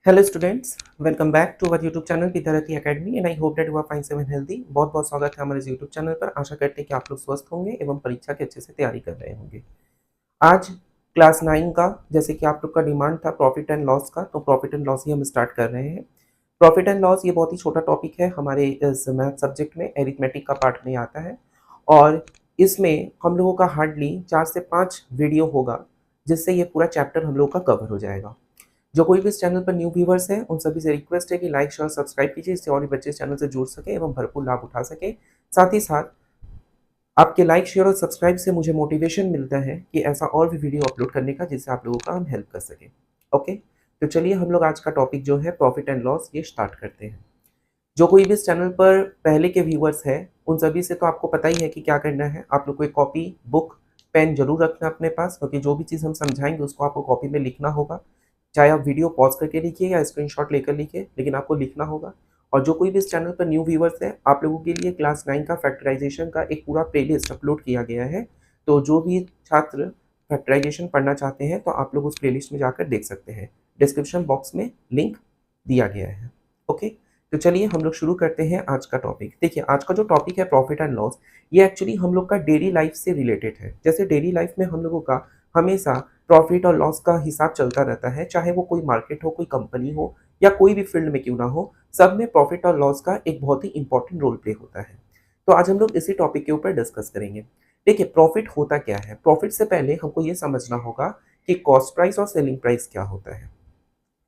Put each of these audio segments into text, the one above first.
Hello students, welcome back to our YouTube channel Vidyarthi Academy and I hope that you are fine seven healthy. बहुत बहुत स्वागत है हमारे YouTube channel पर। आशा करते हैं कि आप लोग स्वस्थ होंगे एवं परीक्षा की अच्छे से तैयारी कर रहे होंगे। आज क्लास 9 का, जैसे कि आप लोग का डिमांड था प्रॉफिट एंड लॉस का, तो प्रॉफिट एंड लॉस ही हम स्टार्ट कर रहे हैं। प्रॉफिट एंड लॉस ये बहुत ही छोटा टॉपिक है हमारे इस मैथ सब्जेक्ट में, एरिथमेटिक का पार्ट में आता है और इसमें हम लोगों का हार्डली 4 से 5 वीडियो होगा, जिससे ये पूरा चैप्टर हम लोग का कवर हो जाएगा। जो कोई भी इस चैनल पर न्यू व्यूवर्स हैं, उन सभी से रिक्वेस्ट है कि लाइक शेयर सब्सक्राइब कीजिए, इससे और भी बच्चे इस चैनल से जुड़ सके एवं भरपूर लाभ उठा सके। साथ ही साथ आपके लाइक शेयर और सब्सक्राइब से मुझे मोटिवेशन मिलता है कि ऐसा और भी वीडियो अपलोड करने का, जिससे आप लोगों का हम हेल्प कर सकें। ओके, तो चलिए हम लोग आज का टॉपिक जो है प्रॉफिट एंड लॉस, ये स्टार्ट करते हैं। जो कोई भी इस चैनल पर पहले के व्यूवर्स हैं, उन सभी से तो आपको पता ही है कि क्या करना है। आप लोग को एक कॉपी, बुक, पेन जरूर रखना अपने पास, क्योंकि जो भी चीज़ हम समझाएंगे उसको आपको कॉपी में लिखना होगा। चाहे आप वीडियो पॉज करके लिखिए या स्क्रीनशॉट लेकर लिखिए, लेकिन आपको लिखना होगा। और जो कोई भी इस चैनल पर न्यू व्यूवर्स है, आप लोगों के लिए क्लास 9 का फैक्टराइजेशन का एक पूरा प्लेलिस्ट अपलोड किया गया है। तो जो भी छात्र फैक्टराइजेशन पढ़ना चाहते हैं, तो आप लोग उस प्लेलिस्ट में जाकर देख सकते हैं। डिस्क्रिप्शन बॉक्स में लिंक दिया गया है। ओके, तो चलिए हम लोग शुरू करते हैं आज का टॉपिक। देखिए, आज का जो टॉपिक है प्रॉफिट एंड लॉस, ये एक्चुअली हम लोग का डेली लाइफ से रिलेटेड है। जैसे डेली लाइफ में हम लोगों का हमेशा प्रॉफिट और लॉस का हिसाब चलता रहता है, चाहे वो कोई मार्केट हो, कोई कंपनी हो या कोई भी फील्ड में क्यों ना हो, सब में प्रॉफिट और लॉस का एक बहुत ही इंपॉर्टेंट रोल प्ले होता है। तो आज हम लोग इसी टॉपिक के ऊपर डिस्कस करेंगे। देखिए, प्रॉफिट होता क्या है। प्रॉफिट से पहले हमको ये समझना होगा कि कॉस्ट प्राइस और सेलिंग प्राइस क्या होता है।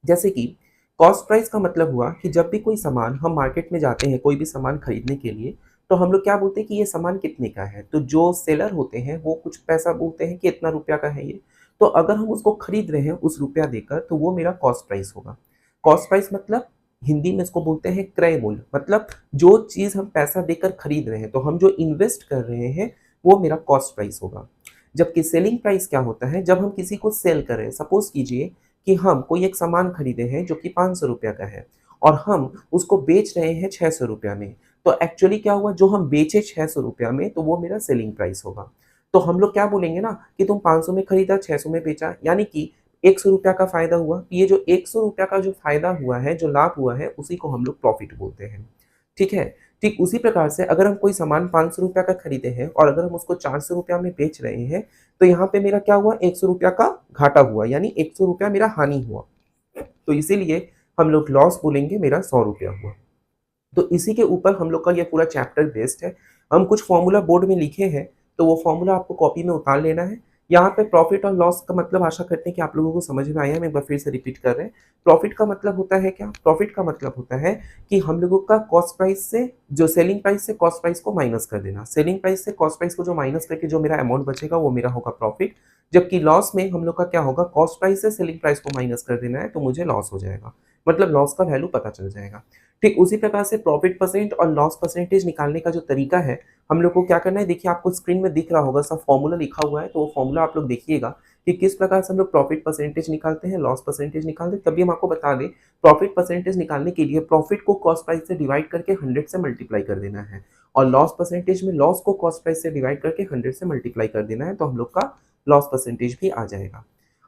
जैसे कि कॉस्ट प्राइस का मतलब हुआ कि जब भी कोई सामान हम मार्केट में जाते हैं कोई भी सामान खरीदने के लिए, तो हम लोग क्या बोलते हैं कि ये सामान कितने का है। तो जो सेलर होते हैं वो कुछ पैसा बोलते हैं कि इतना रुपया का है ये। तो अगर हम उसको खरीद रहे हैं उस रुपया देकर, तो वो मेरा कॉस्ट प्राइस होगा। कॉस्ट प्राइस मतलब हिंदी में इसको बोलते हैं क्रय मूल्य। मतलब जो चीज़ हम पैसा देकर खरीद रहे हैं, तो हम जो इन्वेस्ट कर रहे हैं, वो मेरा कॉस्ट प्राइस होगा। जबकि सेलिंग प्राइस क्या होता है, जब हम किसी को सेल कर रहे हैं। सपोज कीजिए कि हम कोई एक सामान खरीदे हैं जो कि 500 रुपया का है और हम उसको बेच रहे हैं 600 रुपया में। तो एक्चुअली क्या हुआ, जो हम बेचे 600 रुपया में, तो वो मेरा सेलिंग प्राइस होगा। तो हम लोग क्या बोलेंगे ना कि तुम 500 में खरीदा, 600 में बेचा, यानी कि 100 रुपया का फायदा हुआ। ये जो 100 रुपया का जो फायदा हुआ है, जो लाभ हुआ है, उसी को हम लोग प्रॉफिट बोलते हैं। ठीक है। ठीक उसी प्रकार से अगर हम कोई सामान 500 रुपया का खरीदे हैं और अगर हम उसको 400 रुपया में बेच रहे हैं, तो यहाँ पे मेरा क्या हुआ, 100 रुपया का घाटा हुआ, यानी 100 रुपया मेरा हानि हुआ। तो इसीलिए हम लोग लॉस बोलेंगे, मेरा 100 रुपया हुआ। तो इसी के ऊपर हम लोग का ये पूरा चैप्टर बेस्ड है। हम कुछ फॉर्मूला बोर्ड में लिखे हैं, तो वो फॉर्मूला आपको कॉपी में उतार लेना है। यहाँ पे प्रॉफिट और लॉस का मतलब आशा करते हैं कि आप लोगों को समझ में आया है। मैं एक बार फिर से रिपीट कर रहे हैं। प्रॉफिट का मतलब होता है क्या, प्रॉफिट का मतलब होता है कि हम लोगों का कॉस्ट प्राइस से, जो सेलिंग प्राइस से कॉस्ट प्राइस को माइनस कर देना। सेलिंग प्राइस से कॉस्ट प्राइस को जो माइनस करके जो मेरा अमाउंट बचेगा, वो मेरा होगा प्रॉफिट। जबकि लॉस में हम लोग का क्या होगा, कॉस्ट प्राइस से सेलिंग प्राइस को माइनस कर देना है, तो मुझे लॉस हो जाएगा। मतलब लॉस का वैल्यू पता चल जाएगा। ठीक उसी प्रकार से प्रॉफिट परसेंट और लॉस परसेंटेज निकालने का जो तरीका है, हम लोग को क्या करना है। देखिए, आपको स्क्रीन में दिख रहा होगा सब फॉर्मूला लिखा हुआ है, तो वो फॉर्मूला आप लोग देखिएगा कि किस प्रकार से हम लोग प्रॉफिट परसेंटेज निकालते हैं, लॉस परसेंटेज निकालते हैं। तभी हम आपको बता दें, प्रॉफिट परसेंटेज निकालने के लिए प्रॉफिट को कॉस्ट प्राइस से डिवाइड करके 100 से मल्टीप्लाई कर देना है, और लॉस परसेंटेज में लॉस को कॉस्ट प्राइस से डिवाइड करके 100 से मल्टीप्लाई कर देना है, तो हम लोग का लॉस परसेंटेज भी आ जाएगा।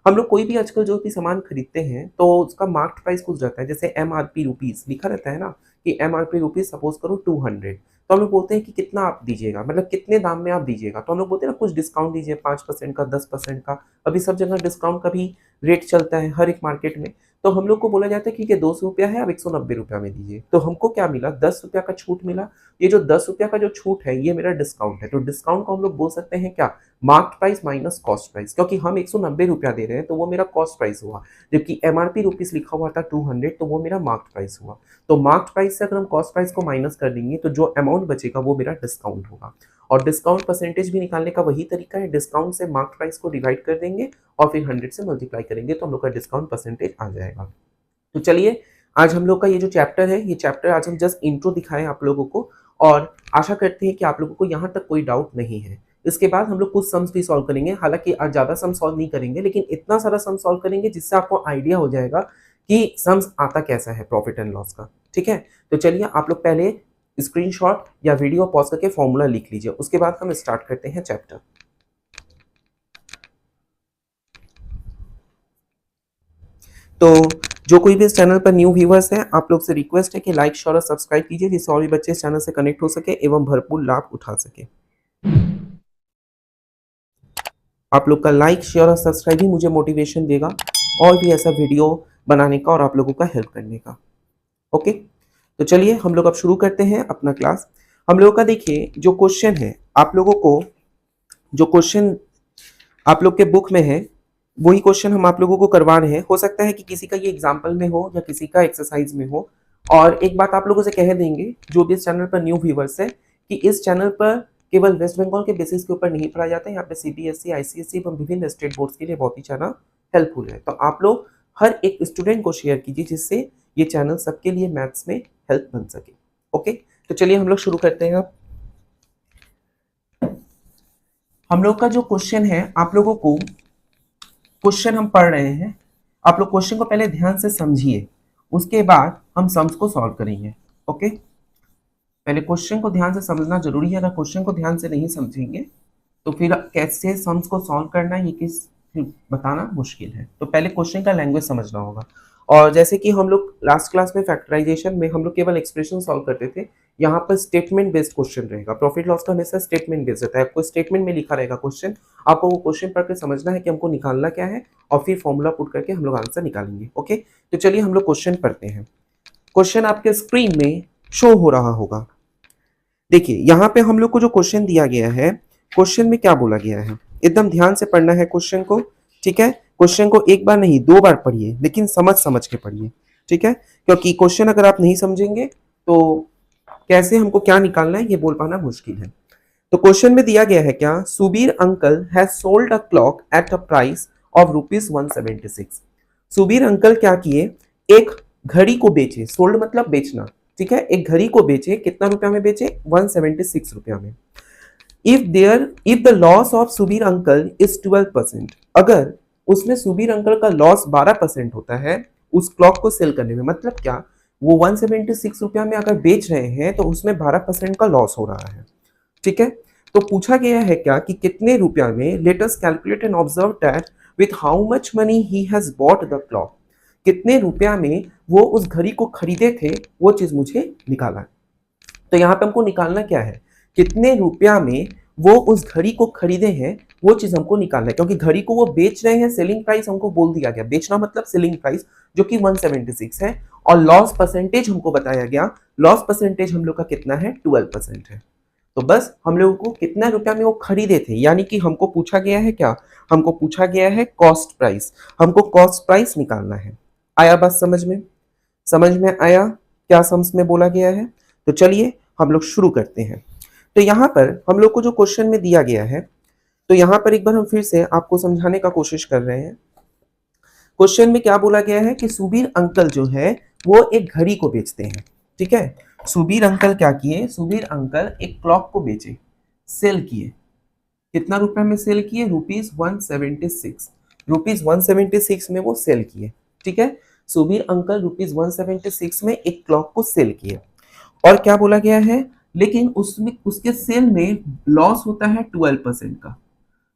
हम लोग कोई भी आजकल जो भी सामान खरीदते हैं, तो उसका मार्केट प्राइस कुछ रहता है। जैसे MRP रुपीज़ लिखा रहता है ना, कि MRP रुपीज़ सपोज करो 200, तो हम लोग बोलते हैं कि कितना आप दीजिएगा, मतलब कितने दाम में आप दीजिएगा। तो हम लोग बोलते हैं ना कुछ डिस्काउंट दीजिए, 5% का, 10% का। अभी सब जगह डिस्काउंट का भी रेट चलता है हर एक मार्केट में। तो हम लोग को बोला जाता है कि ये 200 रुपया है, अब 190 रुपया में दीजिए। तो हमको क्या मिला, 10 रुपया का छूट मिला। ये जो 10 रुपया का जो छूट है, ये मेरा डिस्काउंट है। तो डिस्काउंट को हम लोग बोल सकते हैं क्या, market price minus cost price. क्योंकि हम 190 रुपया दे रहे हैं, तो वो मेरा कॉस्ट प्राइस हुआ। जबकि MRP रुपीज़ लिखा हुआ था 200, तो वो मेरा मार्केट प्राइस हुआ। तो मार्केट प्राइस से अगर हम कॉस्ट प्राइस को माइनस कर देंगे, तो जो अमाउंट बचेगा वो मेरा डिस्काउंट होगा। और डिस्काउंट परसेंटेज भी निकालने का वही तरीका है, डिस्काउंट से मार्केट प्राइस को डिवाइड कर देंगे और फिर 100 से मल्टीप्लाई करेंगे, तो हम लोग का डिस्काउंट परसेंटेज आ जाएगा। तो चलिए, आज हम लोग का ये जो चैप्टर है, ये चैप्टर आज हम जस्ट इंट्रो दिखाएं आप लोगों को, और आशा करते हैं कि आप लोगों को यहाँ तक कोई डाउट नहीं है। इसके बाद हम लोग कुछ सम्स भी सॉल्व करेंगे। हालांकि आज ज़्यादा सम सॉल्व नहीं करेंगे, लेकिन इतना सारा सम सॉल्व करेंगे जिससे आपको आइडिया हो जाएगा कि सम्स आता कैसा है प्रॉफिट एंड लॉस का। ठीक है, तो चलिए आप लोग पहले स्क्रीनशॉट या वीडियो पॉज करके फॉर्मूला लिख लीजिए, उसके बाद हम स्टार्ट करते हैं चैप्टर। तो जो कोई भी इस चैनल पर न्यू व्यूवर्स हैं, आप लोग से रिक्वेस्ट है कि लाइक शेयर और सब्सक्राइब कीजिए, जिससे और भी बच्चे इस चैनल से कनेक्ट हो सके एवं भरपूर लाभ उठा सके। आप लोग का लाइक शेयर और सब्सक्राइब ही मुझे मोटिवेशन देगा और भी ऐसा वीडियो बनाने का और आप लोगों का हेल्प करने का। ओके, तो चलिए हम लोग अब शुरू करते हैं अपना क्लास। हम लोगों का देखिए जो क्वेश्चन है, आप लोगों को जो क्वेश्चन आप लोग के बुक में है वही क्वेश्चन हम आप लोगों को करवा रहे हैं। हो सकता है कि किसी का ये एग्जाम्पल में हो या किसी का एक्सरसाइज में हो। और एक बात आप लोगों से कह देंगे, जो भी इस चैनल पर न्यू व्यूवर्स है, कि इस चैनल पर केवल वेस्ट बंगाल के बेसिस के ऊपर नहीं पढ़ा जाता है। यहाँ पे सीबीएसई, आईसीएसई एवं विभिन्न स्टेट बोर्ड्स के लिए बहुत ही ज़्यादा हेल्पफुल है। तो आप लोग हर एक स्टूडेंट को शेयर कीजिए, जिससे ये चैनल सबके लिए मैथ्स में हेल्प बन सके। ओके, तो चलिए हम लोग शुरू करते हैं। अब हम लोग का जो क्वेश्चन है, आप लोगों को क्वेश्चन हम पढ़ रहे हैं, आप लोग क्वेश्चन को पहले ध्यान से समझिए, उसके बाद हम सम्स को सॉल्व करेंगे। ओके, पहले क्वेश्चन को ध्यान से समझना जरूरी है। अगर क्वेश्चन को ध्यान से नहीं समझेंगे तो फिर कैसे सम्स को सॉल्व करना है ये किस बताना मुश्किल है। तो पहले क्वेश्चन का लैंग्वेज समझना होगा। और जैसे कि हम लोग लास्ट क्लास में फैक्टराइजेशन में हम लोग केवल एक्सप्रेशन सॉल्व करते थे, यहाँ पर स्टेटमेंट बेस्ड क्वेश्चन रहेगा। प्रॉफिट लॉस का हमेशा स्टेटमेंट बेस्ड रहता है। आपको स्टेटमेंट में लिखा रहेगा क्वेश्चन, आपको वो क्वेश्चन पढ़ के समझना है कि हमको निकालना क्या है और फिर फॉर्मूला पुट करके हम लोग आंसर निकालेंगे। ओके, तो चलिए हम लोग क्वेश्चन पढ़ते हैं। क्वेश्चन आपके स्क्रीन में शो हो रहा होगा। देखिए यहाँ पे हम लोग को जो क्वेश्चन दिया गया है, क्वेश्चन में क्या बोला गया है, एकदम ध्यान से पढ़ना है क्वेश्चन को। ठीक है, क्वेश्चन को एक बार नहीं 2 बार पढ़िए, लेकिन समझ समझ के पढ़िए। ठीक है, क्योंकि क्वेश्चन अगर आप नहीं समझेंगे तो कैसे हमको क्या निकालना है ये बोल पाना मुश्किल है। तो क्वेश्चन में दिया गया है क्या, Subir uncle has sold a clock at a price of ₹176। Subir uncle क्या किए, एक घड़ी को बेचे। सोल्ड मतलब बेचना। ठीक है, एक घड़ी को बेचे, कितना रुपया में बेचे, 176 रुपया में। If the loss of Subir uncle is 12%, अगर उसमें सुबीर अंकल का लॉस 12% होता है उस क्लॉक को सेल करने में, मतलब क्या, वो 176 रुपया में अगर बेच रहे हैं तो उसमें 12% का लॉस हो रहा है। ठीक है, तो पूछा गया है क्या कि कितने रुपया में, late us calculate and observe that with how much money he has bought the clock, कितने रुपया में वो उस घड़ी को खरीदे थे, वो चीज मुझे निकालना है। तो यहाँ पे हमको निकालना क्या है, कितने रुपया में वो उस घड़ी को खरीदे हैं, वो चीज हमको निकालना है। क्योंकि घड़ी को वो बेच रहे हैं, सेलिंग प्राइस हमको बोल दिया गया, बेचना मतलब सेलिंग प्राइस, जो कि 176 है। और लॉस परसेंटेज हमको बताया गया, लॉस परसेंटेज हम लोग का कितना है, 12% है। तो बस हम लोगों को कितना रुपया में वो खरीदे थे, यानी कि हमको पूछा गया है क्या, हमको पूछा गया है कॉस्ट प्राइस, हमको कॉस्ट प्राइस निकालना है। आया बात समझ में, समझ में आया क्या सम्स में बोला गया है। तो चलिए हम लोग शुरू करते हैं। तो यहाँ पर हम लोग को जो क्वेश्चन में दिया गया है, तो यहाँ पर एक बार हम फिर से आपको समझाने का कोशिश कर रहे हैं। क्वेश्चन में क्या बोला गया है कि सुबीर अंकल जो है वो एक घड़ी को बेचते हैं। ठीक है, सुबीर अंकल क्या किए, सुबीर अंकल एक क्लॉक को बेचे, सेल किए। कितना रुपया में सेल किए, ₹176, ₹176 में वो सेल किए। ठीक है, सुबीर अंकल ₹176 में एक क्लॉक को सेल किए। और क्या बोला गया है, लेकिन उसमें उसके सेल में लॉस होता है 12% का,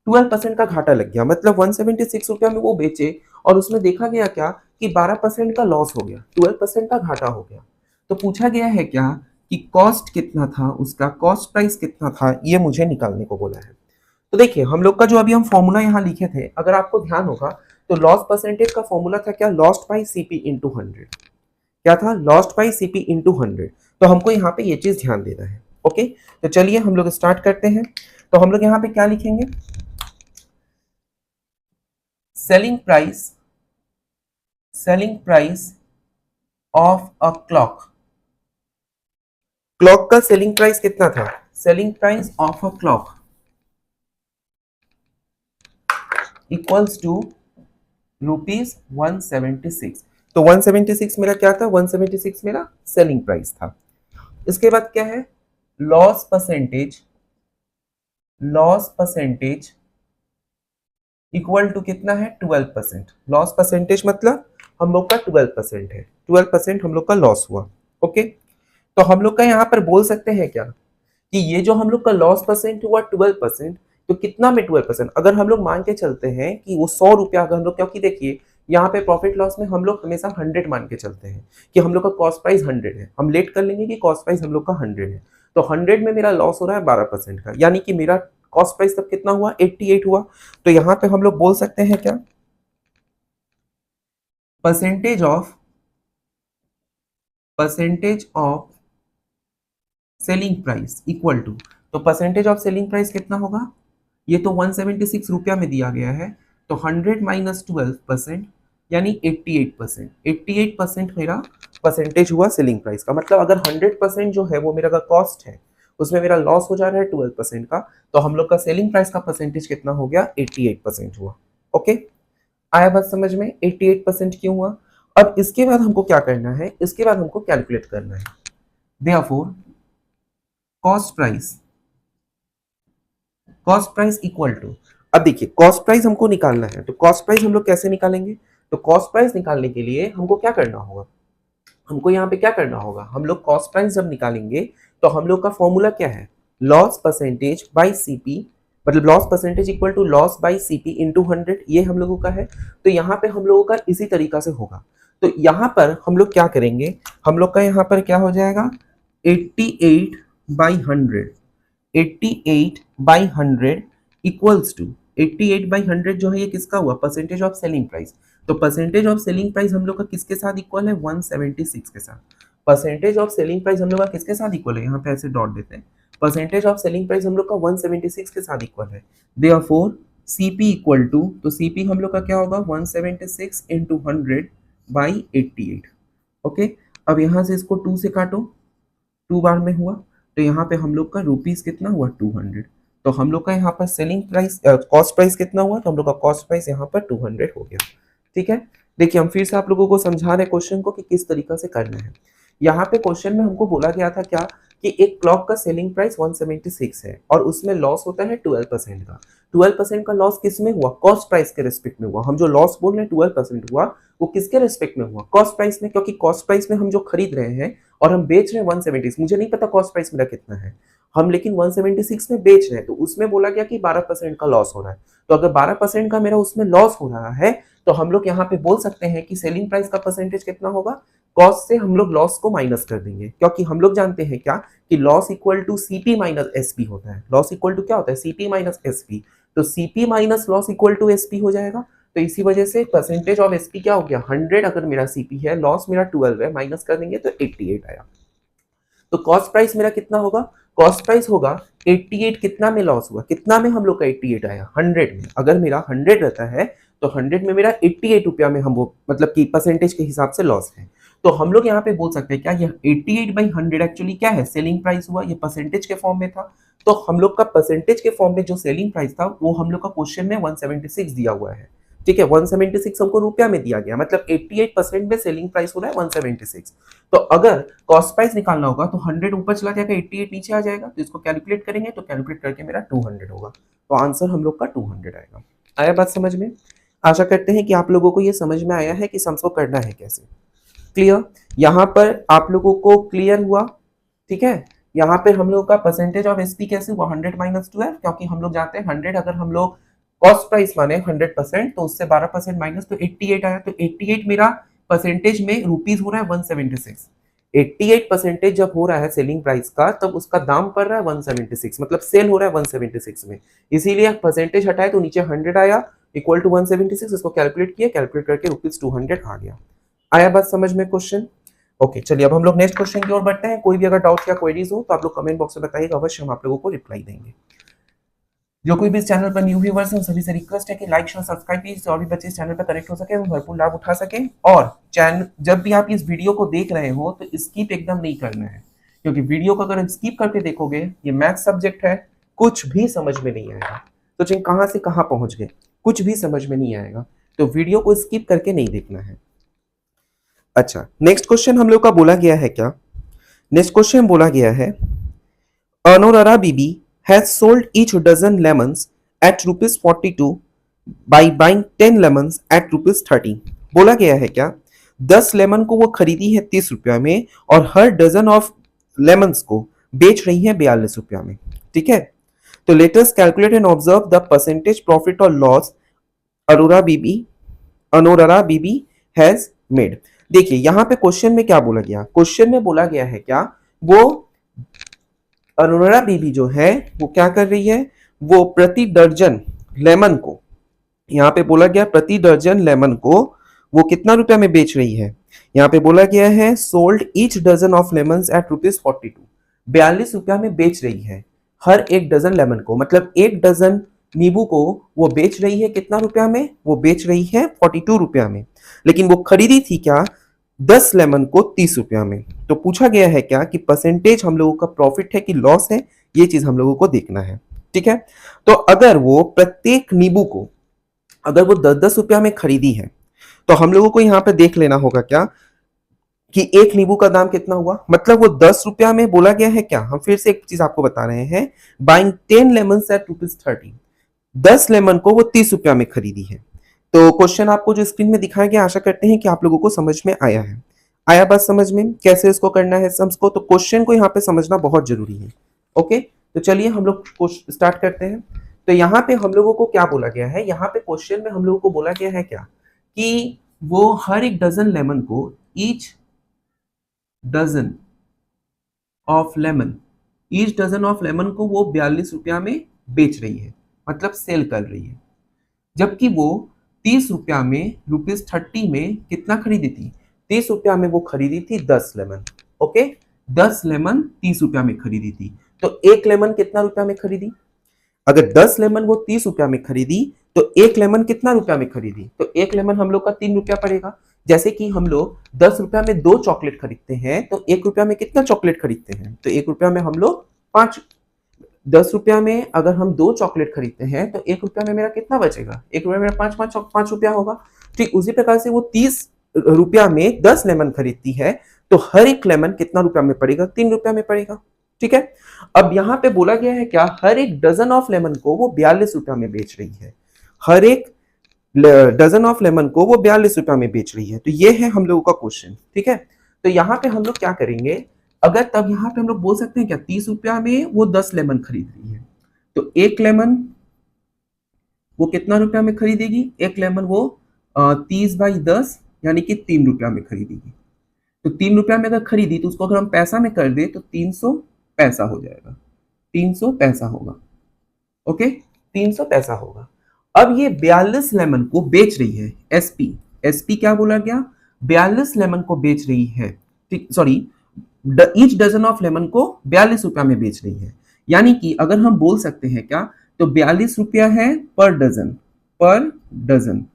12% का घाटा लग गया। मतलब 176 रुपया में वो बेचे और उसमें देखा गया क्या कि 12% का लॉस हो गया, 12% का घाटा हो गया। तो पूछा गया है क्या कि कॉस्ट कितना था, उसका कॉस्ट प्राइस कितना था, ये मुझे निकालने को बोला है। तो देखिए हम लोग का जो अभी हम फॉर्मूला यहाँ लिखे थे, अगर आपको ध्यान होगा तो लॉस परसेंटेज का फॉर्मूला था क्या, लॉस्ट बाई सीपी इंटू 100। क्या था, लॉस्ट बाई सीपी इंटू 100। तो हमको यहाँ पे ये चीज ध्यान देना है। ओके, तो चलिए हम लोग स्टार्ट करते हैं। तो हम लोग यहाँ पे क्या लिखेंगे, selling price of a clock. Clock का सेलिंग प्राइस कितना था, selling price of a clock equals to ₹176। तो 176 मेरा क्या था, 176 मेरा सेलिंग प्राइस था। इसके बाद क्या है, लॉस परसेंटेज इक्वल टू कितना है, 12%। लॉस परसेंटेज मतलब हम लोग का 12% है, 12% हम लोग का लॉस हुआ। ओके, तो हम लोग का यहाँ पर बोल सकते हैं क्या कि ये जो हम लोग का लॉस परसेंट हुआ 12%, तो कितना में 12%, अगर हम लोग मान के चलते हैं कि वो 100 रुपया, अगर हम लोग, क्योंकि देखिए यहाँ पे प्रॉफिट लॉस में हम लोग हमेशा 100 मान के चलते हैं कि हम लोग का कॉस्ट प्राइस 100 है, हम लेट कर लेंगे कि कॉस्ट प्राइस हम लोग का 100 है, तो 100 में मेरा लॉस हो रहा है 12% का, यानी कि मेरा कॉस्ट प्राइस तब कितना हुआ, 88 हुआ। तो यहाँ पे हम लोग बोल सकते हैं क्या, percentage of selling price equal to, तो परसेंटेज ऑफ सेलिंग प्राइस कितना होगा, ये तो 176 रुपया में दिया गया है, तो 100 माइनस 12% यानी 88%। 88% मेरा परसेंटेज हुआ सेलिंग प्राइस का। मतलब अगर 100% जो है वो मेरा का कॉस्ट है, उसमें मेरा लॉस हो जा रहा है 12% का, तो हम लोग का सेलिंग प्राइस का परसेंटेज कितना हो गया, 88% हुआ। ओके, आया बात समझ में, 88% क्यों हुआ। अब इसके बाद हमको क्या करना है, इसके बाद हमको कैलकुलेट करना है therefore cost price equal to, अब देखिए कॉस्ट प्राइस हमको निकालना है, तो कॉस्ट प्राइस हम लोग कैसे निकालेंगे, तो कॉस्ट प्राइस निकालने के लिए हमको क्या करना होगा, हमको यहाँ पे क्या करना होगा, हम लोग कॉस्ट प्राइस जब निकालेंगे तो हम लोग का फॉर्मूला क्या है, लॉस परसेंटेज बाई सीपी, मतलब loss percentage equal to loss by CP into 100, ये हम लोगों का है। तो यहाँ पे हम लोगों का इसी तरीका से होगा। तो यहाँ पर हम लोग क्या करेंगे, हम लोग का यहाँ पर क्या हो जाएगा, 88/100, 88/100 इक्वल्स टू, 88/100 जो है ये किसका हुआ, परसेंटेज ऑफ सेलिंग प्राइस। तो परसेंटेज ऑफ सेलिंग प्राइस हम लोग का किसके साथ इक्वल है, 176 के साथ। परसेंटेज ऑफ सेलिंग प्राइस हम लोग का किसके साथ इक्वल है, यहाँ पे ऐसे डॉट देते हैं, परसेंटेज ऑफ सेलिंग प्राइस हम लोग का 176 के साथ इक्वल है। देयरफॉर सीपी इक्वल टू, तो सीपी हम लोग का क्या होगा, 176 इंटू 100/88। ओके, अब यहाँ से इसको 2 से काटो, 2 बार में हुआ, तो यहाँ पे हम लोग का रुपीस कितना हुआ, 200। तो हम लोग का यहाँ पर सेलिंग प्राइस, कॉस्ट प्राइस कितना हुआ, तो हम लोग का कॉस्ट प्राइस यहाँ पर 200 हो गया। ठीक है, देखिए हम फिर से आप लोगों को समझा रहे क्वेश्चन को कि किस तरीका से करना है। यहाँ पे क्वेश्चन में हमको बोला गया था क्या, कि एक क्लॉक का सेलिंग प्राइस 176 है और उसमें लॉस होता है 12% का। 12% का लॉस किस में हुआ, कॉस्ट प्राइस के रेस्पेक्ट में हुआ। हम जो लॉस बोल रहे हैं 12% हुआ, वो किसके रेस्पेक्ट में हुआ, कॉस्ट प्राइस में, क्योंकि कॉस्ट प्राइस में हम जो खरीद रहे हैं और हम बेच रहे हैं 176, मुझे नहीं पता कॉस्ट प्राइस मेरा कितना है, हम लेकिन 176 में बेच रहे हैं, तो उसमें बोला गया कि 12% का लॉस हो रहा है। तो अगर 12% का मेरा उसमें लॉस हो रहा है, तो हम लोग यहाँ पे बोल सकते हैं कि सेलिंग प्राइस का परसेंटेज कितना होगा, कॉस्ट से हम लोग लॉस को माइनस कर देंगे, क्योंकि हम लोग जानते हैं क्या, कि loss equal to CP minus SP होता है। लॉस इक्वल टू क्या होता है, सीपी माइनस एसपी, तो CP minus loss equal to SP हो जाएगा। तो इसी वजह से परसेंटेज ऑफ एसपी क्या हो गया, 100 अगर मेरा सीपी है, लॉस मेरा 12 है, माइनस कर देंगे तो 88 आया। तो कॉस्ट प्राइस मेरा कितना होगा, कॉस्ट प्राइस होगा 88, कितना में लॉस हुआ, कितना में हम लोग का 88 आया, 100 में। अगर मेरा 100 रहता है तो 100 में मेरा 88 रुपया में हम वो, मतलब कि परसेंटेज के हिसाब से लॉस है। तो हम लोग यहाँ पे बोल सकते हैं क्या, ये 88/100 एक्चुअली क्या है, सेलिंग प्राइस हुआ, ये परसेंटेज के फॉर्म में था। तो हम लोग का परसेंटेज के फॉर्म में जो सेलिंग प्राइस था वो हम लोग का क्वेश्चन में 176 दिया हुआ है। ठीक है, 176 हमको रुपया में दिया गया, मतलब 88% में सेलिंग प्राइस हो रहा है 176। तो अगर कॉस्ट प्राइस निकालना होगा तो 100 ऊपर चला जाएगा, 88 नीचे आ जाएगा, तो इसको कैलकुलेट करेंगे, तो कैलकुलेट करके मेरा 200 होगा। तो आंसर हम लोग का 200 आएगा। आया बात समझ में, आशा करते हैं कि आप लोगों को ये समझ में आया है कि सम्स को करना है कैसे। क्लियर, यहाँ पर आप लोगों को क्लियर हुआ। ठीक है, यहाँ पे हम लोग का परसेंटेज ऑफ एसपी कैसे हुआ, 100 माइनस 12, क्योंकि हम लोग जानते हैं 100 अगर हम लोग कॉस्ट प्राइस माने 100%, तो उससे 12% माइनस, तो 88 आया। तो 88 मेरा परसेंटेज में रुपीस हो रहा है 176। 88% जब हो रहा है सेलिंग प्राइस का, तब उसका दाम पड़ रहा है 176, मतलब सेल हो रहा है 176 में, इसीलिए परसेंटेज हटाए तो नीचे 100 आया, इक्वल टू 176। इसको कैलकुलेट किया, कैलकुलेट करके रुपीस 200 आ गया। आया बात समझ में क्वेश्चन। ओके, चलिए अब हम लोग नेक्स्ट क्वेश्चन की ओर बढ़ते हैं। कोई भी अगर डाउट या क्वेरीज हो तो आप लोग कमेंट बॉक्स में बताइएगा, अवश्य हम आप लोगों को रिप्लाई देंगे। जो कोई भी इस चैनल पर न्यू व्यूअर्स हैं, सभी से रिक्वेस्ट है कि लाइक शेयर सब्सक्राइब प्लीज, और भी बच्चे इस चैनल पर कनेक्ट हो सके, भरपूर लाभ उठा सके। और चैनल जब भी आप इस वीडियो को देख रहे हो तो स्किप एकदम नहीं करना है, क्योंकि वीडियो को अगर स्किप करके देखोगे, ये मैथ सब्जेक्ट है, कुछ भी समझ में नहीं आएगा। तो जिन कहाँ से कहाँ पहुंच गए, कुछ भी समझ में नहीं आएगा, तो वीडियो को स्किप करके नहीं देखना है। अच्छा, नेक्स्ट क्वेश्चन हम लोग का बोला गया है क्या, नेक्स्ट क्वेश्चन बोला गया है, अनोरारा बीबी has sold each dozen lemons at rupees 42 by buying 10 lemons at rupees 30। बोला गया है क्या, 10 लेमन को वो खरीदी है 30 रुपया में, और हर डजन ऑफ लेमन्स को बेच रही है 42 रुपया में। ठीक है, तो let us calculate and observe the percentage profit और लॉस अरोरा बीबी अनोररा बीबी हैज मेड। देखिए यहाँ पे क्वेश्चन में क्या बोला गया, क्वेश्चन में बोला गया है क्या, वो अनोररा बीबी जो है वो क्या कर रही है, वो प्रति दर्जन लेमन को, यहाँ पे बोला गया प्रति दर्जन लेमन को वो कितना रुपया में बेच रही है। यहाँ पे बोला गया है sold each dozen of lemon at ₹42, 42 रुपया में बेच रही है हर एक डजन लेमन को, मतलब एक डजन नींबू को वो बेच रही है कितना रुपया में, वो बेच रही है 42 रुपया में। लेकिन वो खरीदी थी क्या, 10 लेमन को 30 रुपया में। तो पूछा गया है क्या कि परसेंटेज हम लोगों का प्रॉफिट है कि लॉस है, ये चीज हम लोगों को देखना है। ठीक है, तो अगर वो प्रत्येक नींबू को अगर वो 10-10 रुपया में खरीदी है तो हम लोगों को यहाँ पे देख लेना होगा क्या कि एक नींबू का दाम कितना हुआ, मतलब वो 10 रुपया में बोला गया है क्या, हम फिर से एक चीज आपको बता रहे हैं, बाइंग 10 लेमन एट ₹30, 10 लेमन को वो 30 रुपया में खरीदी है। तो क्वेश्चन आपको जो स्क्रीन में दिखाया गया, आशा करते हैं कि आप लोगों को समझ में आया है। आया बात समझ में कैसे इसको करना है सम्स को, तो क्वेश्चन को यहाँ पे समझना बहुत जरूरी है। ओके, तो चलिए हम लोग स्टार्ट करते हैं। तो यहाँ पे हम लोगों को क्या बोला गया है, यहाँ पे क्वेश्चन में हम लोगों को बोला गया है क्या कि वो हर एक डजन लेमन को, each dozen of lemon, each dozen of lemon को वो 42 रुपया में बेच रही है, मतलब सेल कर रही है। जबकि वो 30 रुपया में, ₹30 में कितना खरीदी थी, 30 रुपया में वो खरीदी थी 10 लेमन। ओके, 10 लेमन 30 रुपया में खरीदी थी। तो एक लेमन कितना रुपया में खरीदी, अगर 10 लेमन वो 30 रुपया में खरीदी तो एक लेमन कितना रुपया में खरीदी, तो एक लेमन हम लोग का 3 रुपया पड़ेगा। जैसे कि हम लोग 10 रुपया में 2 चॉकलेट खरीदते हैं तो 1 रुपया में कितना चॉकलेट खरीदते हैं, तो 1 रुपया में हम लोग 5, 10 रुपया में अगर हम 2 चॉकलेट खरीदते हैं तो 1 रुपया में मेरा कितना बचेगा, 1 रुपया में मेरा 5 रुपया होगा। ठीक उसी प्रकार से वो 30 रुपया में 10 लेमन खरीदती है तो हर एक लेमन कितना रुपया में पड़ेगा, 3 रुपया में पड़ेगा। ठीक है, अब यहाँ पे बोला गया है क्या, हर एक डजन ऑफ लेमन को वो 42 रुपया में बेच रही है, हर एक डजन ऑफ लेमन को वो 42 रुपया में बेच रही है। तो ये है हम लोगों का क्वेश्चन। ठीक है, तो यहाँ पे हम लोग क्या करेंगे, अगर तब यहाँ पे हम लोग बोल सकते हैं क्या 30 रुपया में वो 10 लेमन खरीद रही है, तो एक लेमन वो कितना रुपया में खरीदेगी, एक लेमन वो 30/10 यानी कि 3 रुपया में खरीदेगी। तो 3 रुपया में अगर खरीदी तो उसको अगर हम पैसा में कर दे तो 300 पैसा हो जाएगा, 300 पैसा होगा। ओके, 300 पैसा होगा। अब ये 42 लेमन को बेच रही है, एसपी, एसपी क्या बोला गया, 42 लेमन को बेच रही है। ठीक, sorry, each dozen of lemon को 42 रुपया में बेच रही है। यानी कि अगर हम बोल सकते हैं क्या, तो 42 रुपया है पर डजन, पर डजन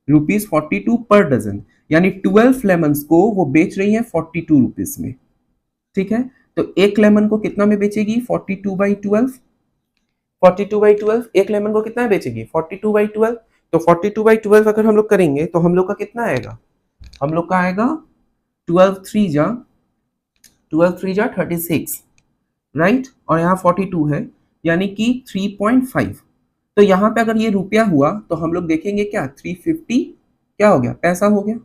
₹42 पर डजन, यानी 12 लेमन्स को वो बेच रही है 42 रुपीज में। ठीक है, तो एक लेमन को कितना में बेचेगी, 42/12, 42/12 एक लेमन को कितना में बेचेगी, 42/12। तो 42/12 अगर हम लोग करेंगे तो हम लोग का कितना आएगा, हम लोग का आएगा 12 3 जा 36, राइट, और यहाँ 42 है यानी कि 3.5। तो यहाँ पे अगर ये रुपया हुआ तो हम लोग देखेंगे क्या, 350 क्या हो गया, पैसा हो गया,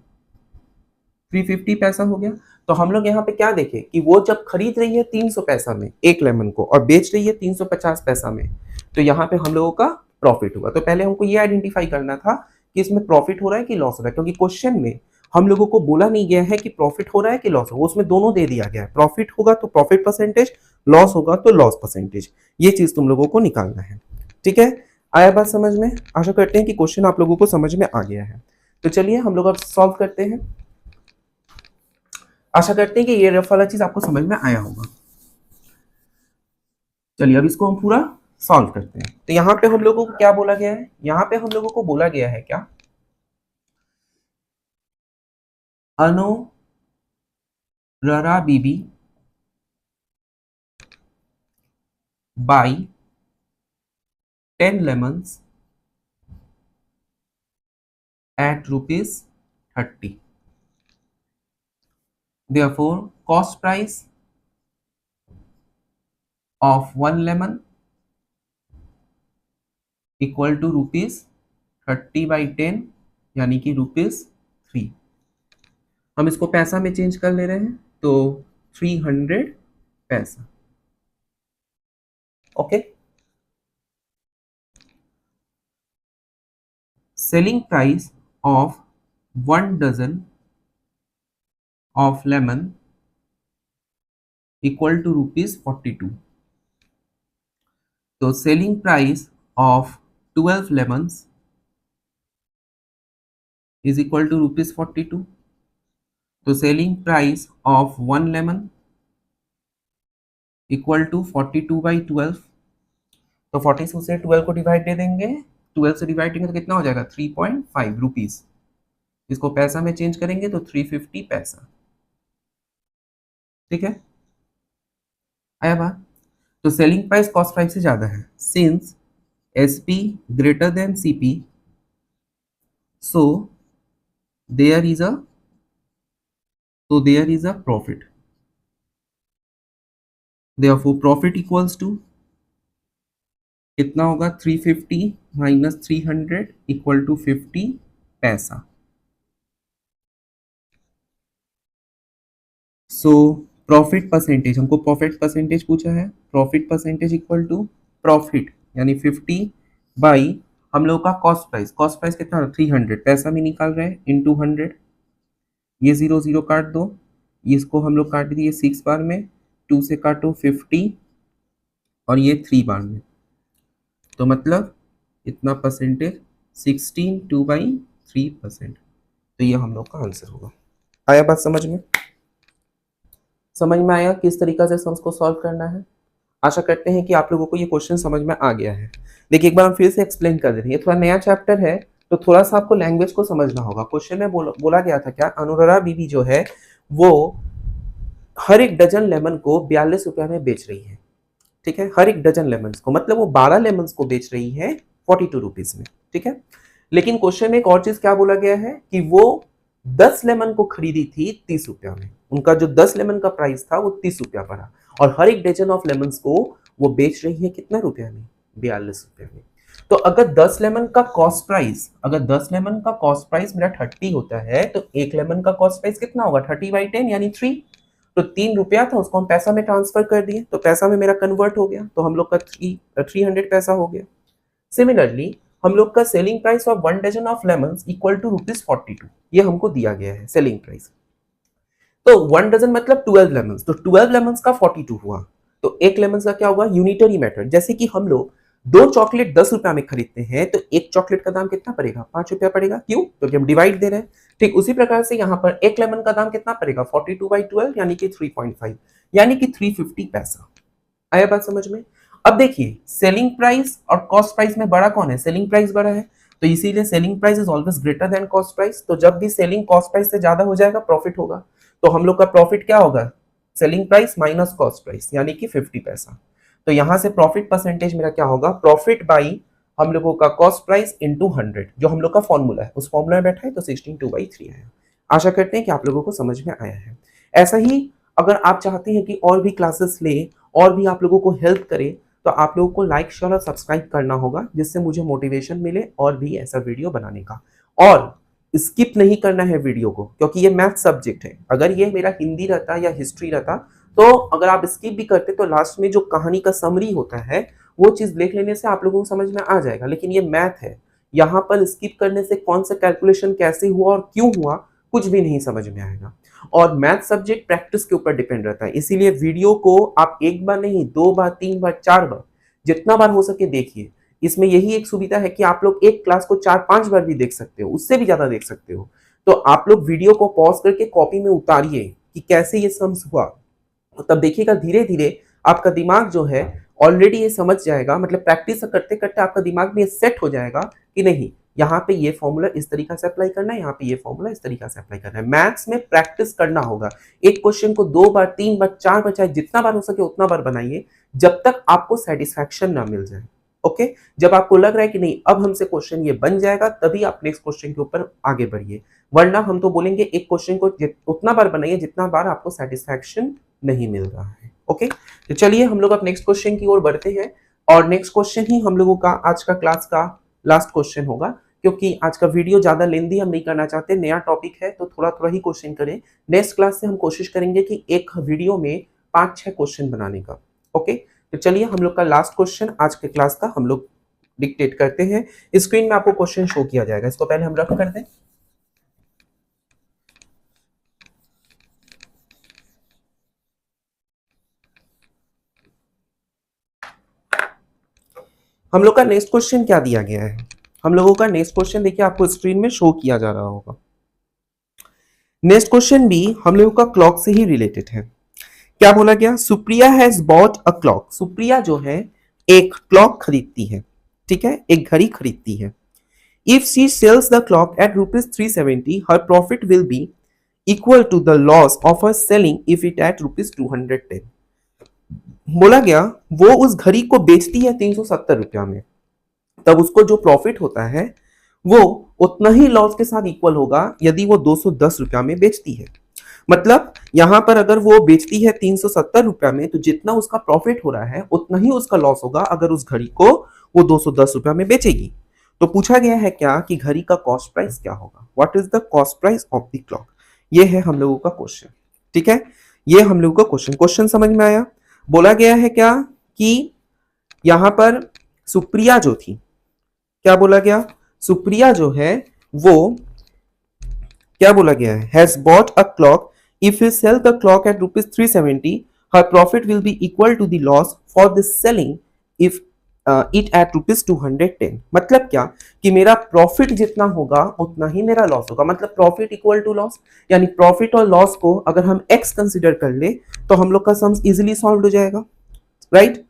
350 पैसा हो गया। तो हम लोग यहाँ पे क्या देखें कि वो जब खरीद रही है 300 पैसा में एक लेमन को और बेच रही है 350 पैसा में, तो यहाँ पे हम लोगों का प्रॉफिट हुआ। तो पहले हमको ये आइडेंटिफाई करना था कि इसमें प्रॉफिट हो रहा है कि लॉस हो रहा है, क्योंकि क्वेश्चन में हम लोगों को बोला नहीं गया है कि प्रॉफिट हो रहा है कि लॉस होगा, उसमें दोनों दे दिया गया है, प्रॉफिट होगा तो प्रॉफिट परसेंटेज, लॉस होगा तो लॉस परसेंटेज। ये चीज तुम लोगों को निकालना है। ठीक है, आया बात समझ में, आशा करते हैं कि क्वेश्चन आप लोगों को समझ में आ गया है। तो चलिए हम लोग अब सॉल्व करते हैं। आशा करते हैं कि ये रफ वाला चीज आपको समझ में आया होगा। चलिए अब इसको हम पूरा सॉल्व करते हैं। तो यहाँ पे हम लोगों को क्या बोला गया है, यहाँ पे हम लोगों को बोला गया है क्या, अनोररा बीबी by 10 lemons at ₹30. Therefore, cost price of 1 lemon equal to ₹30/10 यानी कि ₹3। हम इसको पैसा में चेंज कर ले रहे हैं तो 300 पैसा। Okay, selling price of 1 dozen of lemon equal to ₹42. तो selling price of 12 lemons is equal to ₹42. तो selling price of 1 lemon equal to 42/12। तो 42 से 12 को डिवाइड दे देंगे, 12 से डिवाइड देंगे तो कितना हो जाएगा 3.5 रुपीज। इसको पैसा में चेंज करेंगे तो 350 पैसा। ठीक है, आया बात। तो सेलिंग प्राइस कॉस्ट प्राइस से ज्यादा है, since SP greater than CP, so there is a profit. Therefore profit equals to कितना होगा 350 माइनस 300 इक्वल टू 50 पैसा। सो प्रॉफिट परसेंटेज, हमको प्रॉफिट परसेंटेज पूछा है, profit percentage equal to profit यानी 50 बाई हम लोग का कॉस्ट प्राइस। कॉस्ट प्राइस कितना 300, पैसा भी निकाल रहे हैं, इंटू 100। ये 0 0 काट दो, इसको हम लोग काट दिए 6 बार में, 2 से काटो 50 और ये 3 बार में, तो मतलब इतना परसेंटेज 16 2/3%। तो ये हम लोग का आंसर होगा। आया बात समझ में? समझ में आया किस तरीका से सम्स को सॉल्व करना है? आशा करते हैं कि आप लोगों को ये क्वेश्चन समझ में आ गया है। देखिए एक बार हम फिर से एक्सप्लेन कर दे रहे हैं, ये थोड़ा नया चैप्टर है तो थोड़ा सा आपको लैंग्वेज को समझना होगा। क्वेश्चन में बोला गया था क्या, अनुराधा बीवी जो है वो हर एक डजन लेमन को 42 रुपया में बेच रही है। ठीक है, हर एक डजन लेमन को, मतलब वो 12 लेमन को बेच रही है 42 रुपीज में। ठीक है, लेकिन क्वेश्चन में एक और चीज क्या बोला गया है कि वो 10 लेमन को खरीदी थी 30 रुपया में। उनका जो 10 लेमन का प्राइस था वो 30 रुपया पड़ा, और हर एक डजन ऑफ लेमन को वो बेच रही है कितना रुपया में, 42 रुपया में। तो अगर 10 लेमन का कॉस्ट प्राइस, अगर 10 लेमन का कॉस्ट प्राइस मेरा 30 होता है तो एक लेमन का कॉस्ट प्राइस कितना होगा 30/10 यानी 3। तो 3 रुपया था, उसको हम पैसा में ट्रांसफर कर दिए तो पैसा में मेरा कन्वर्ट हो गया, तो हम लोग का 300 पैसा हो गया। सिमिलरली हम लोग का selling price of 1 dozen of lemons equal to ₹42, ये हमको दिया गया है सेलिंग प्राइस। तो 1 डजन मतलब 12 लेमन्स, तो 12 लेमन्स का 42 हुआ, तो एक लेमन का क्या होगा यूनिटरी मेथड। जैसे कि हम लोग 2 चॉकलेट 10 रुपया में खरीदते हैं तो एक चॉकलेट का दाम कितना पड़ेगा 5 रुपया पड़ेगा, क्यों, क्योंकि हम डिवाइड दे रहे हैं। ठीक उसी प्रकार से यहाँ पर एक लेमन का दाम कितना पड़ेगा 42/12 यानी कि 3.5 यानी कि 350 पैसा। आया बात समझ में? अब देखिए सेलिंग प्राइस और कॉस्ट प्राइस में बड़ा कौन है, सेलिंग प्राइस बड़ा है, तो इसीलिए selling price is always greater than cost price. तो जब भी सेलिंग कॉस्ट प्राइस से ज्यादा हो जाएगा प्रॉफिट होगा, तो हम लोग का प्रॉफिट क्या होगा selling price minus cost price यानी कि 50 पैसा। तो यहां से प्रॉफिट परसेंटेज मेरा क्या होगा, प्रॉफिट बाई हम लोगों का कॉस्ट प्राइस इंटू 100, जो हम लोग का फॉर्मूला है उस फॉर्मूला में बैठा है, तो 16 2/3 आया। आशा करते हैं कि आप लोगों को समझ में आया है। ऐसा ही अगर आप चाहते हैं कि और भी क्लासेस ले और भी आप लोगों को हेल्प करे, तो आप लोगों को लाइक शेयर और सब्सक्राइब करना होगा, जिससे मुझे मोटिवेशन मिले और भी ऐसा वीडियो बनाने का। और स्किप नहीं करना है वीडियो को, क्योंकि ये मैथ सब्जेक्ट है। अगर ये मेरा हिंदी रहता या हिस्ट्री रहता तो अगर आप स्किप भी करते तो लास्ट में जो कहानी का समरी होता है वो चीज देख लेने से आप लोगों को समझ में आ जाएगा। लेकिन ये मैथ है, यहाँ पर स्किप करने से कौन सा कैलकुलेशन कैसे हुआ और क्यों हुआ कुछ भी नहीं समझ में आएगा। और मैथ सब्जेक्ट प्रैक्टिस के ऊपर डिपेंड रहता है, इसीलिए वीडियो को आप एक बार नहीं 2 बार 3 बार 4 बार जितना बार हो सके देखिए। इसमें यही एक सुविधा है कि आप लोग एक क्लास को 4-5 बार भी देख सकते हो, उससे भी ज्यादा देख सकते हो। तो आप लोग वीडियो को पॉज करके कॉपी में उतारिए कि कैसे ये सम्स हुआ, तब देखिएगा धीरे धीरे आपका दिमाग जो है ऑलरेडी ये समझ जाएगा, मतलब प्रैक्टिस करते करते आपका दिमाग में ये सेट हो जाएगा कि नहीं यहाँ पे ये फॉर्मूला इस तरीका से अप्लाई करना है, यहाँ पे ये फॉर्मूला इस तरीका से अप्लाई करना है। मैथ्स में प्रैक्टिस करना होगा, एक क्वेश्चन को 2 बार 3 बार 4 बार चाहे जितना बार हो सके उतना बार बनाइए, जब तक आपको सेटिस्फैक्शन ना मिल जाए। ओके, जब आपको लग रहा है कि नहीं अब हमसे क्वेश्चन ये बन जाएगा, तभी आप नेक्स्ट क्वेश्चन के ऊपर आगे बढ़िए, वरना हम तो बोलेंगे एक क्वेश्चन को उतना बार बनाइए जितना बार आपको सेटिस्फैक्शन नहीं मिल रहा है। ओके, तो चलिए हम लोग अब नेक्स्ट क्वेश्चन की ओर बढ़ते हैं, और नेक्स्ट क्वेश्चन ही हम लोगों का आज का क्लास का लास्ट क्वेश्चन होगा, क्योंकि आज का वीडियो ज्यादा लेंदी हम नहीं करना चाहते, नया टॉपिक है तो थोड़ा थोड़ा ही क्वेश्चन करें। नेक्स्ट क्लास से हम कोशिश करेंगे कि एक वीडियो में 5-6 क्वेश्चन बनाने का। ओके, तो चलिए हम लोग का लास्ट क्वेश्चन आज के क्लास का हम लोग डिक्टेट करते हैं। स्क्रीन में आपको क्वेश्चन शो किया जाएगा, इसको पहले हम रफ कर दें। हम लोग का नेक्स्ट क्वेश्चन क्या दिया गया है? हम लोगों का नेक्स्ट क्वेश्चन देखिए आपको स्क्रीन में शो किया जा रहा होगा। नेक्स्ट क्वेश्चन भी हम लोगों का क्लॉक से ही रिलेटेड है। क्या बोला गया? Supriya has bought a clock. Supriya जो है एक क्लॉक खरीदती है, ठीक है, एक घड़ी खरीदती है। If she sells the clock at rupees 370 her profit will be equal to the loss of her selling if it at rupees 210। बोला गया वो उस घड़ी को बेचती है 370 रुपया में, तब उसको जो प्रॉफिट होता है वो उतना ही लॉस के साथ इक्वल होगा यदि वो 210 रुपया में बेचती है। मतलब यहां पर अगर वो बेचती है 370 रुपया में तो जितना उसका प्रॉफिट हो रहा है उतना ही उसका लॉस होगा अगर उस घड़ी को वो 210 रुपया में बेचेगी। तो पूछा गया है क्या कि घड़ी का कॉस्ट प्राइस क्या होगा? What is the cost price of the clock? ये है हम लोगों का क्वेश्चन, ठीक है, ये हम लोगों का क्वेश्चन समझ में आया? बोला गया है क्या कि यहां पर सुप्रिया जो थी, क्या बोला गया? सुप्रिया जो है वो क्या बोला गया है? Has bought a clock if you sell the clock at rupees 370 her profit will be equal to the loss for the selling if it at rupees 210। मतलब क्या कि मेरा प्रॉफिट जितना होगा उतना ही मेरा लॉस होगा। मतलब प्रॉफिट इक्वल टू लॉस, यानी प्रॉफिट और लॉस को अगर हम एक्स कंसिडर कर ले तो हम लोग का सम्स इजिली सॉल्व हो जाएगा, राइट?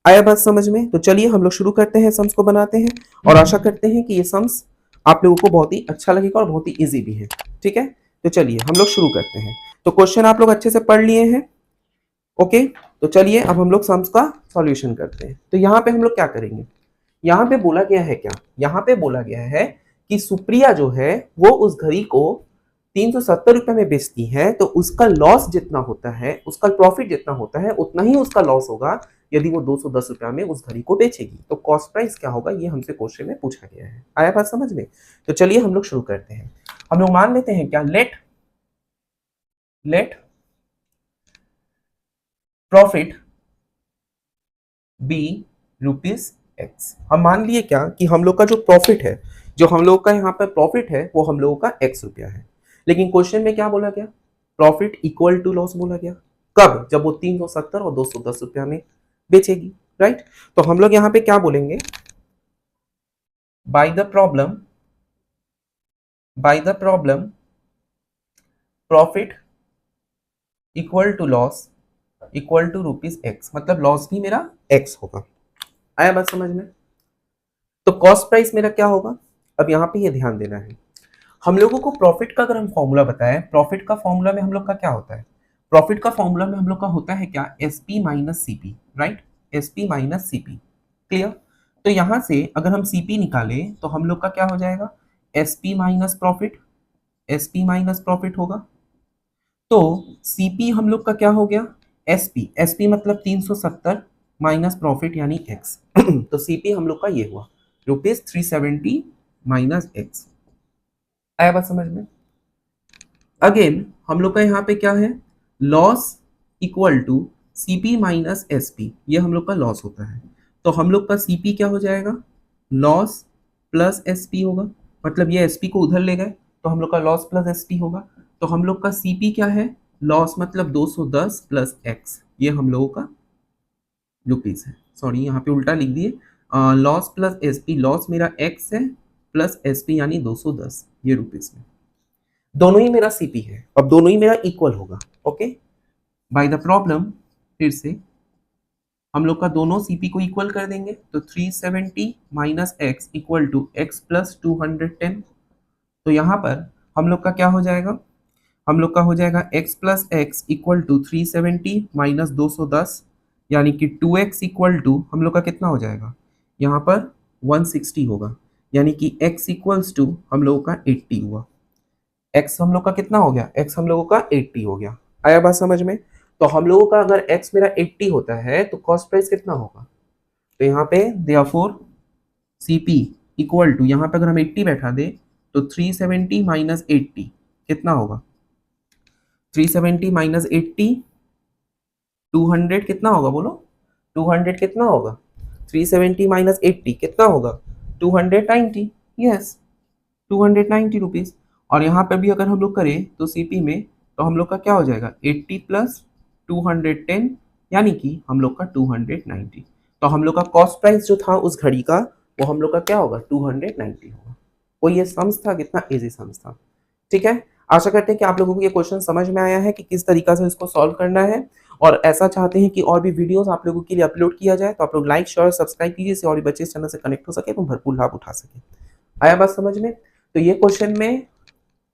आया बात समझ में? तो चलिए हम लोग शुरू करते हैं, सम्स को बनाते हैं और आशा करते हैं कि ये सम्स आप लोगों को बहुत ही अच्छा लगेगा और बहुत ही इजी भी है, ठीक है? तो चलिए हम लोग शुरू करते हैं। तो क्वेश्चन आप लोग अच्छे से पढ़ लिए हैं, ओके? तो चलिए अब हम लोग सम्स का सॉल्यूशन करते हैं। तो यहाँ पे हम लोग क्या करेंगे? यहाँ पे बोला गया है क्या? यहाँ पे बोला गया है कि सुप्रिया जो है वो उस घड़ी को 370 रुपए में बेचती है, तो उसका लॉस जितना होता है, उसका प्रॉफिट जितना होता है उतना ही उसका लॉस होगा यदि वो 210 रुपया में उस घड़ी को बेचेगी। तो कॉस्ट प्राइस क्या होगा ये हमसे क्वेश्चन में पूछा गया है। आया बात समझ में? तो चलिए हम लोग शुरू करते हैं। हम लोग मान लेते हैं क्या, let profit be rupees x. हम मान लिए क्या कि हम लोग का जो प्रॉफिट है, जो हम लोग का यहाँ पर प्रॉफिट है वो हम लोगों का एक्स रुपया है। लेकिन क्वेश्चन में क्या बोला गया? प्रॉफिट इक्वल टू लॉस बोला गया। कब? जब वो 370 और 210 रुपया में बेचेगी, राइट? तो हम लोग यहाँ पे क्या बोलेंगे? By the problem profit equal to loss equal to rupees x. मतलब लॉस भी मेरा एक्स होगा। आया बात समझ में? तो कॉस्ट प्राइस मेरा क्या होगा? अब यहाँ पे ये ध्यान देना है, हम लोगों को प्रॉफिट का अगर हम फॉर्मूला बताएं, प्रॉफिट का फॉर्मूला में हम लोग का क्या होता है? प्रॉफिट का फॉर्मूला में हम लोग का होता है क्या? SP minus CP, right? SP minus CP, clear? तो यहां से अगर हम सीपी निकालें तो हम लोग का क्या हो जाएगा? SP minus profit, SP minus profit होगा। तो सीपी हम लोग का क्या हो गया? एसपी, एसपी मतलब 370 माइनस प्रॉफिट यानी एक्स। तो सीपी हम लोग का ये हुआ रुपीज 370 माइनस एक्स। आया बात समझ में? अगेन हम लोग का यहाँ पे क्या है? Loss equal to CP minus SP, ये हम लोग का लॉस होता है। तो हम लोग का सीपी क्या हो जाएगा? लॉस प्लस एसपी होगा। मतलब ये एसपी को उधर ले गए तो हम लोग का लॉस प्लस एसपी होगा। तो हम लोग का सीपी क्या है? लॉस मतलब 210 प्लस एक्स, ये हम लोगों का रुपीज है। सॉरी यहाँ पे उल्टा लिख दिए, लॉस प्लस एसपी, लॉस मेरा एक्स है प्लस एसपी यानी 210, ये रुपीज में। दोनों ही मेरा सीपी है, अब दोनों ही मेरा इक्वल होगा, ओके? बाय द प्रॉब्लम फिर से हम लोग का दोनों सीपी को इक्वल कर देंगे, तो 370 minus x equal to x plus 210। तो यहाँ पर हम लोग का क्या हो जाएगा? हम लोग का हो जाएगा x plus x equal to 370 minus 210, यानी कि 2x इक्वल टू हम लोग का कितना हो जाएगा? यहाँ पर 160 होगा, यानी कि x इक्वल्स टू हम लोगों का 80 हुआ। x हम लोग का कितना हो गया? x हम लोगों का 80 हो गया। आया बात समझ में? तो हम लोगों का अगर x मेरा 80 होता है तो कॉस्ट प्राइस कितना होगा? तो यहाँ पे देयरफॉर CP इक्वल टू, यहाँ पे अगर हम 80 बैठा दे तो 370 माइनस 80 कितना होगा? 370 माइनस 80 200 कितना होगा? बोलो 200 कितना होगा? 370 माइनस 80 कितना होगा? 290, यस 290 रुपीज। और यहाँ पे भी अगर हम लोग करें तो सीपी में तो हम लोग का क्या हो जाएगा? 80 प्लस 210 यानी कि हम लोग का 290। तो हम लोग का कॉस्ट प्राइस जो था उस घड़ी का वो हम लोग का क्या होगा 290 होगा। कोई ये सम्स था, कितना इजी सम्स था। ठीक है, आशा करते हैं कि आप लोगों को ये क्वेश्चन समझ में आया है कि किस तरीका से इसको सॉल्व करना है, और ऐसा चाहते हैं कि और भी वीडियोस आप लोगों के लिए अपलोड किया जाए तो आप लोग लाइक शेयर सब्सक्राइब कीजिए, इससे और भी बच्चे इस चैनल से कनेक्ट हो सके एवं भरपूर लाभ उठा सके। आया बात समझ में? तो ये क्वेश्चन में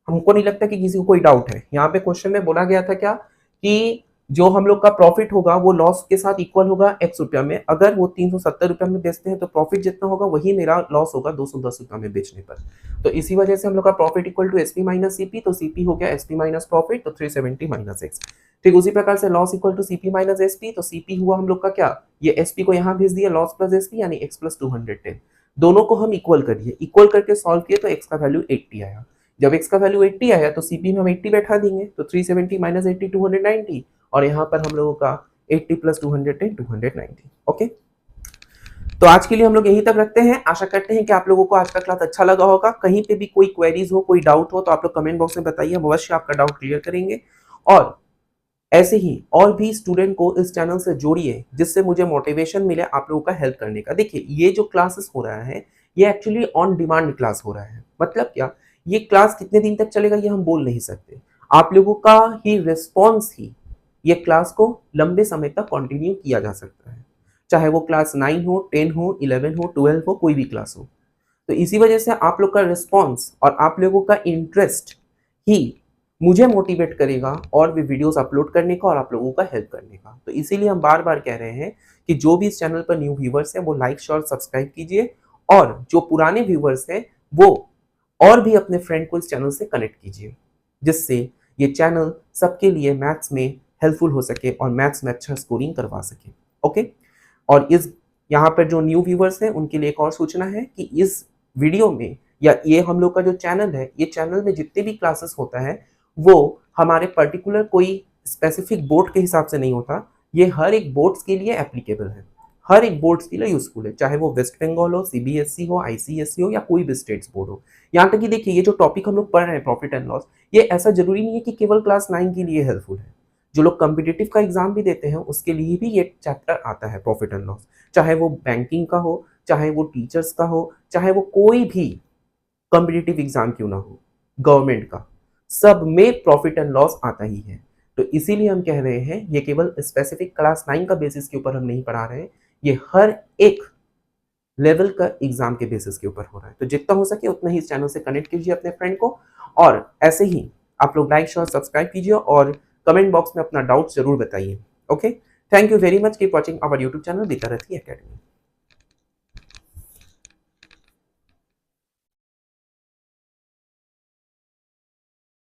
हमको नहीं लगता कि किसी को कोई डाउट है। यहाँ पे क्वेश्चन में बोला गया था क्या कि जो हम लोग का प्रॉफिट होगा वो लॉस के साथ इक्वल होगा x रुपया में। अगर वो 370 रुपया में बेचते हैं तो प्रॉफिट जितना होगा वही मेरा लॉस होगा 210 रुपया में बेचने पर। तो इसी वजह से हम लोग का profit equal to SP minus CP, तो सीपी हो गया एसपी माइनस प्रॉफिट, तो 370 माइनस एक्स। ठीक उसी प्रकार से loss equal to CP minus SP, तो सीपी हुआ हम लोग का क्या, ये एसपी को यहाँ भेज दिया लॉस प्लस एसपी यानी एक्स प्लस 210। दोनों को हम इक्वल करिए, इक्वल करके सॉल्व किए तो एक्स का वैल्यू 80 आया। जब x का वैल्यू 80 आया तो CP में हम 80 बैठा देंगे, तो 370 माइनस 80 290, और यहाँ पर हम लोगों का 80 प्लस 210 290। ओके, तो आज के लिए हम लोग यहीं तक रखते हैं। आशा करते हैं कि आप लोगों को आज का क्लास अच्छा लगा होगा। कहीं पे भी कोई क्वेरीज हो, कोई डाउट हो तो आप लोग कमेंट बॉक्स में बताइए, हम अवश्य आपका डाउट क्लियर करेंगे। और ऐसे ही और भी स्टूडेंट को इस चैनल से जोड़िए जिससे मुझे मोटिवेशन मिले आप लोगों का हेल्प करने का। देखिए ये जो क्लासेस हो रहा है ये एक्चुअली ऑन डिमांड क्लास हो रहा है। मतलब क्या, ये क्लास कितने दिन तक चलेगा ये हम बोल नहीं सकते। आप लोगों का ही रिस्पॉन्स ही ये क्लास को लंबे समय तक कंटिन्यू किया जा सकता है, चाहे वो क्लास 9 हो, 10 हो, 11 हो, 12 हो, कोई भी क्लास हो। तो इसी वजह से आप लोग का रिस्पॉन्स और आप लोगों का इंटरेस्ट ही मुझे मोटिवेट करेगा और भी वीडियोस अपलोड करने का और आप लोगों का हेल्प करने का। तो इसीलिए हम बार बार कह रहे हैं कि जो भी इस चैनल पर न्यू व्यूवर्स हैं वो लाइक शेयर सब्सक्राइब कीजिए, और जो पुराने व्यूवर्स हैं वो और भी अपने फ्रेंड को इस चैनल से कनेक्ट कीजिए, जिससे ये चैनल सबके लिए मैथ्स में हेल्पफुल हो सके और मैथ्स में अच्छा स्कोरिंग करवा सके। ओके, और इस यहाँ पर जो न्यू व्यूवर्स हैं उनके लिए एक और सूचना है कि इस वीडियो में या ये हम लोग का जो चैनल है, ये चैनल में जितने भी क्लासेस होता है वो हमारे पर्टिकुलर कोई स्पेसिफिक बोर्ड के हिसाब से नहीं होता। ये हर एक बोर्ड्स के लिए एप्लीकेबल है, हर एक बोर्ड्स के लिए यूजफुल है, चाहे वो वेस्ट बंगाल हो, सीबीएसई हो, आईसीएसई हो या कोई भी स्टेट्स बोर्ड हो। यहाँ तक कि देखिए ये जो टॉपिक हम लोग पढ़ रहे हैं प्रॉफिट एंड लॉस, ये ऐसा जरूरी नहीं है कि केवल क्लास 9 के लिए हेल्पफुल है। जो लोग कॉम्पिटिटिव का एग्जाम भी देते हैं उसके लिए भी ये चैप्टर आता है प्रॉफिट एंड लॉस, चाहे वो बैंकिंग का हो, चाहे वो टीचर्स का हो, चाहे वो कोई भी कॉम्पिटिटिव एग्जाम क्यों ना हो, गवर्नमेंट का, सब में प्रॉफिट एंड लॉस आता ही है। तो इसीलिए हम कह रहे हैं ये केवल स्पेसिफिक क्लास 9 का बेसिस के ऊपर हम नहीं पढ़ा रहे हैं, ये हर एक लेवल का एग्जाम के बेसिस के ऊपर हो रहा है। तो जितना हो सके उतना ही इस चैनल से कनेक्ट कीजिए अपने फ्रेंड को, और ऐसे ही आप लोग लाइक शेयर सब्सक्राइब कीजिए और कमेंट बॉक्स में अपना डाउट जरूर बताइए। Okay, thank you very much, keep watching our YouTube channel Vidyarthi academy.